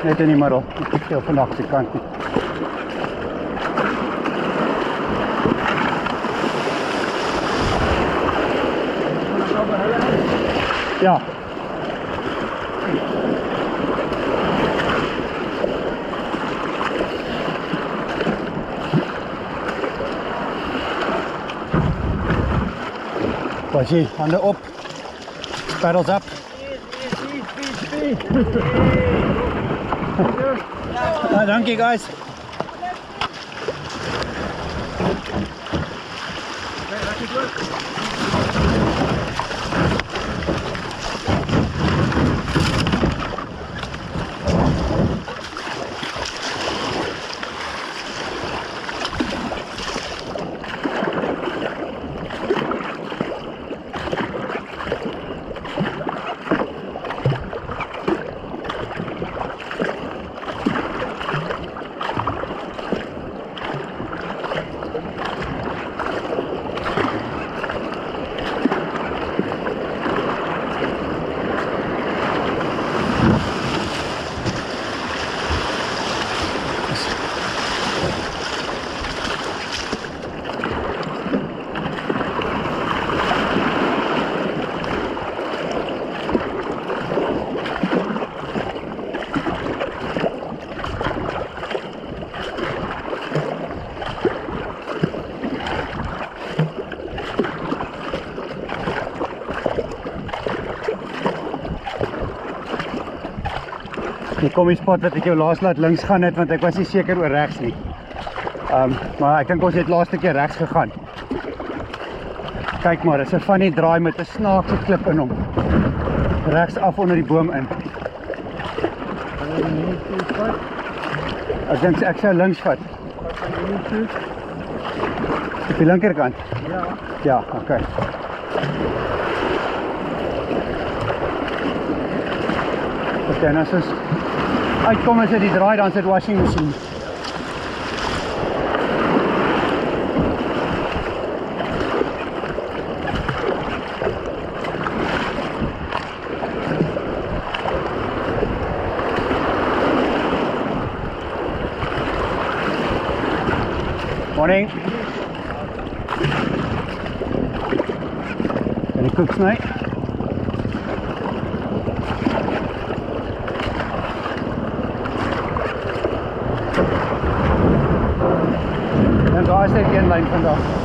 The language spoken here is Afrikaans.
net in die middel. Ek het veel vandag se kant nie. Ja. Basie, hande op. Paddles up. Dankie guys. Hier kom die spot wat ek jou laas laat links gaan het, want ek was nie seker oor regs nie. Maar ek dink ons het laaste keer regs gegaan. Kyk maar, dis 'n funny draai met 'n snaakse klip in hom. Regs af onder die boom in. Ek dink ek sou links vat. Op die linkerkant? Ja. Ja, okay. En as ons uitkom as dit die draai, dan is dit washing machine. Morning. En die koeksnij. En daar is net een lyn vandag.